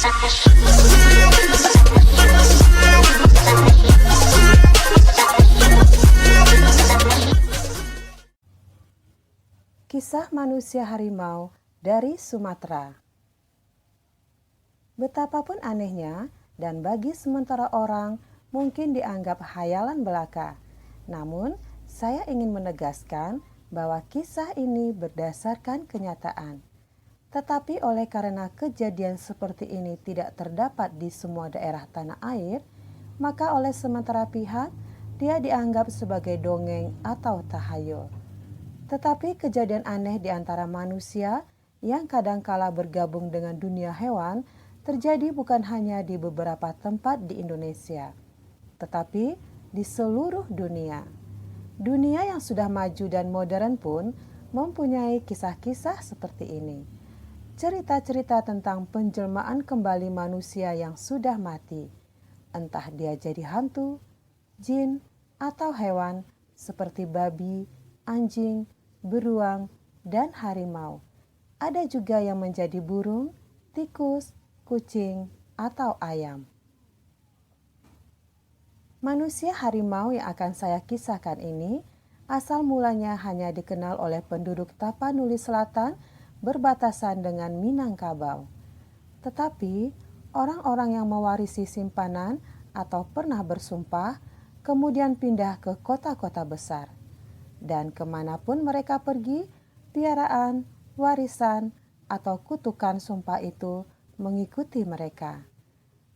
Kisah manusia harimau dari Sumatera. Betapapun anehnya, dan bagi sementara orang mungkin dianggap khayalan belaka. Namun, saya ingin menegaskan bahwa kisah ini berdasarkan kenyataan. Tetapi oleh karena kejadian seperti ini tidak terdapat di semua daerah tanah air, maka oleh sementara pihak, dia dianggap sebagai dongeng atau tahayul. Tetapi kejadian aneh di antara manusia yang kadangkala bergabung dengan dunia hewan terjadi bukan hanya di beberapa tempat di Indonesia, tetapi di seluruh dunia. Dunia yang sudah maju dan modern pun mempunyai kisah-kisah seperti ini. Cerita-cerita tentang penjelmaan kembali manusia yang sudah mati, entah dia jadi hantu, jin, atau hewan seperti babi, anjing, beruang, dan harimau. Ada juga yang menjadi burung, tikus, kucing, atau ayam. Manusia harimau yang akan saya kisahkan ini asal mulanya hanya dikenal oleh penduduk Tapanuli Selatan berbatasan dengan Minangkabau. Tetapi orang-orang yang mewarisi simpanan atau pernah bersumpah kemudian pindah ke kota-kota besar. Dan kemanapun mereka pergi, piaraan, warisan, atau kutukan sumpah itu mengikuti mereka.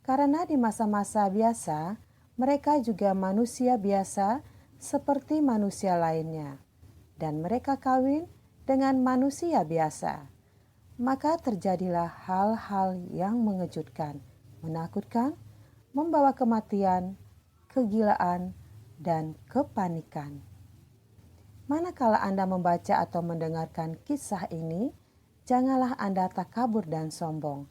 Karena di masa-masa biasa, mereka juga manusia biasa seperti manusia lainnya. Dan mereka kawin dengan manusia biasa. Maka terjadilah hal-hal yang mengejutkan, menakutkan, membawa kematian, kegilaan, dan kepanikan. Manakala Anda membaca atau mendengarkan kisah ini, janganlah Anda takabur dan sombong,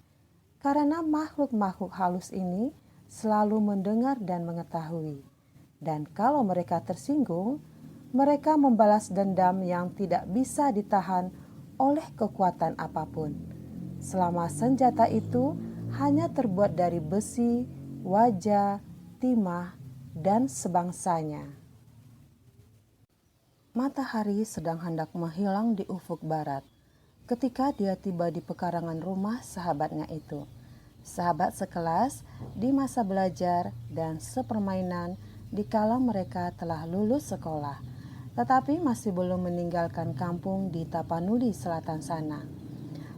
karena makhluk-makhluk halus ini selalu mendengar dan mengetahui. Dan kalau mereka tersinggung, mereka membalas dendam yang tidak bisa ditahan oleh kekuatan apapun. Selama senjata itu hanya terbuat dari besi, waja, timah, dan sebangsanya. Matahari sedang hendak menghilang di ufuk barat ketika dia tiba di pekarangan rumah sahabatnya itu. Sahabat sekelas di masa belajar dan sepermainan dikala mereka telah lulus sekolah, tetapi masih belum meninggalkan kampung di Tapanuli Selatan sana.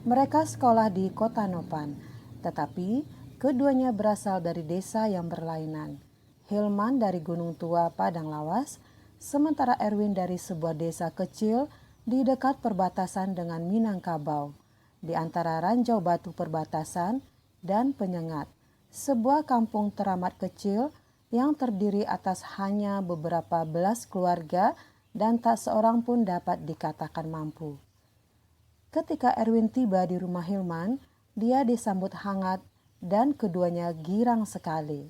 Mereka sekolah di Kota Nopan, tetapi keduanya berasal dari desa yang berlainan. Hilman dari Gunung Tua Padang Lawas, sementara Erwin dari sebuah desa kecil di dekat perbatasan dengan Minangkabau, di antara ranjau batu perbatasan dan Penyengat, sebuah kampung teramat kecil yang terdiri atas hanya beberapa belas keluarga dan tak seorang pun dapat dikatakan mampu. Ketika Erwin tiba di rumah Hilman, dia disambut hangat dan keduanya girang sekali.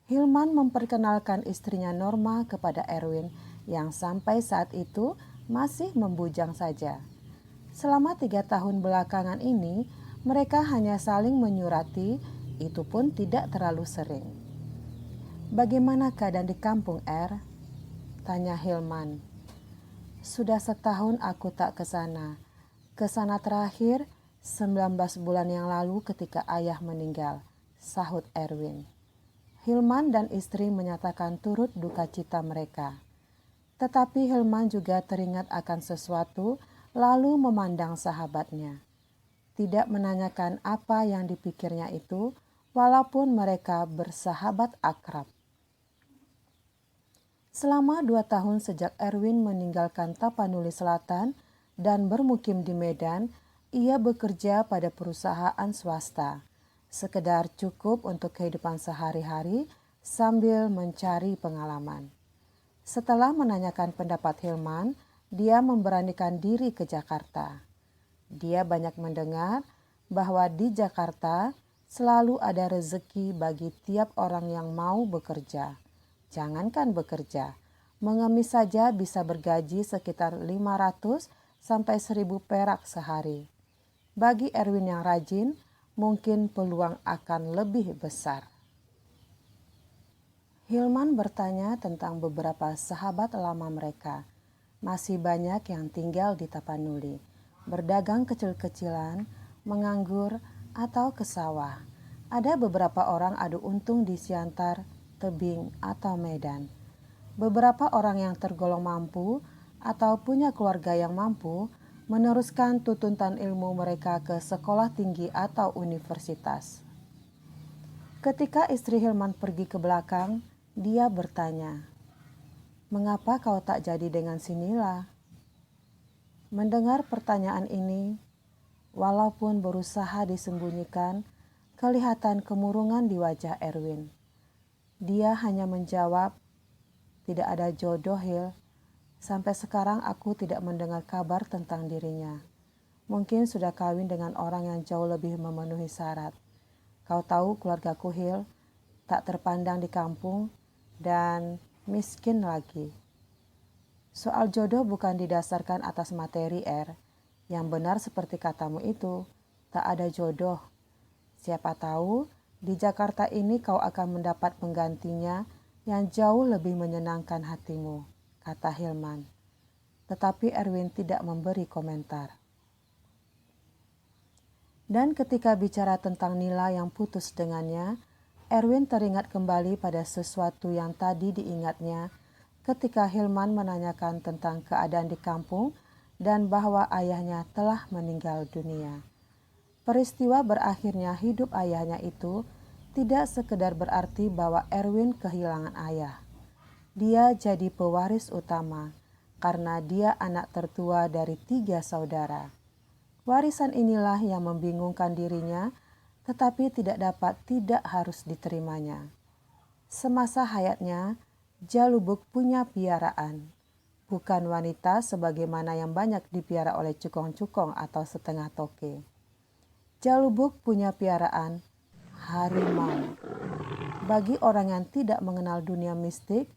Hilman memperkenalkan istrinya Norma kepada Erwin yang sampai saat itu masih membujang saja. Selama 3 tahun belakangan ini, mereka hanya saling menyurati, itu pun tidak terlalu sering. "Bagaimana keadaan di kampung, Er?" tanya Hilman. "Sudah setahun aku tak ke sana. Ke sana terakhir 19 bulan yang lalu ketika ayah meninggal," sahut Erwin. Hilman dan istri menyatakan turut duka cita mereka. Tetapi Hilman juga teringat akan sesuatu lalu memandang sahabatnya. Tidak menanyakan apa yang dipikirnya itu, walaupun mereka bersahabat akrab. Selama 2 tahun sejak Erwin meninggalkan Tapanuli Selatan dan bermukim di Medan, ia bekerja pada perusahaan swasta. Sekedar cukup untuk kehidupan sehari-hari sambil mencari pengalaman. Setelah menanyakan pendapat Hilman, dia memberanikan diri ke Jakarta. Dia banyak mendengar bahwa di Jakarta selalu ada rezeki bagi tiap orang yang mau bekerja. Jangankan bekerja, mengemis saja bisa bergaji sekitar 500 sampai 1000 perak sehari. Bagi Erwin yang rajin, mungkin peluang akan lebih besar. Hilman bertanya tentang beberapa sahabat lama mereka. Masih banyak yang tinggal di Tapanuli, berdagang kecil-kecilan, menganggur, atau ke sawah. Ada beberapa orang adu untung di Siantar, Tebing, atau Medan. Beberapa orang yang tergolong mampu atau punya keluarga yang mampu meneruskan tuntutan ilmu mereka ke sekolah tinggi atau universitas. Ketika istri Hilman pergi ke belakang, dia bertanya, "Mengapa kau tak jadi dengan si Nila?" Mendengar pertanyaan ini, walaupun berusaha disembunyikan, kelihatan kemurungan di wajah Erwin. Dia hanya menjawab, "Tidak ada jodoh, Hil. Sampai sekarang aku tidak mendengar kabar tentang dirinya. Mungkin sudah kawin dengan orang yang jauh lebih memenuhi syarat. Kau tahu keluargaku, Hil, tak terpandang di kampung dan miskin lagi. Soal jodoh bukan didasarkan atas materi, Yang benar seperti katamu itu, tak ada jodoh. Siapa tahu di Jakarta ini kau akan mendapat penggantinya yang jauh lebih menyenangkan hatimu," kata Hilman. Tetapi Erwin tidak memberi komentar. Dan ketika bicara tentang Nila yang putus dengannya, Erwin teringat kembali pada sesuatu yang tadi diingatnya ketika Hilman menanyakan tentang keadaan di kampung dan bahwa ayahnya telah meninggal dunia. Peristiwa berakhirnya hidup ayahnya itu tidak sekedar berarti bahwa Erwin kehilangan ayah. Dia jadi pewaris utama karena dia anak tertua dari 3 saudara. Warisan inilah yang membingungkan dirinya, tetapi tidak harus diterimanya. Semasa hayatnya, Jalubuk punya piaraan, bukan wanita sebagaimana yang banyak dipiara oleh cukong-cukong atau setengah toke. Jalubuk punya piaraan harimau. Bagi orang yang tidak mengenal dunia mistik,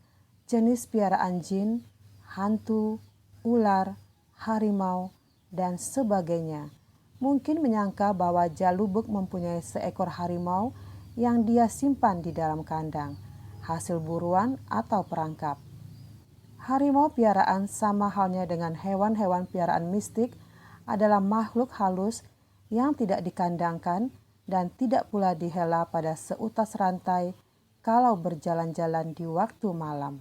jenis piaraan jin, hantu, ular, harimau, dan sebagainya mungkin menyangka bahwa Jalubuk mempunyai seekor harimau yang dia simpan di dalam kandang, hasil buruan atau perangkap. Harimau piaraan sama halnya dengan hewan-hewan piaraan mistik adalah makhluk halus yang tidak dikandangkan dan tidak pula dihela pada seutas rantai kalau berjalan-jalan di waktu malam.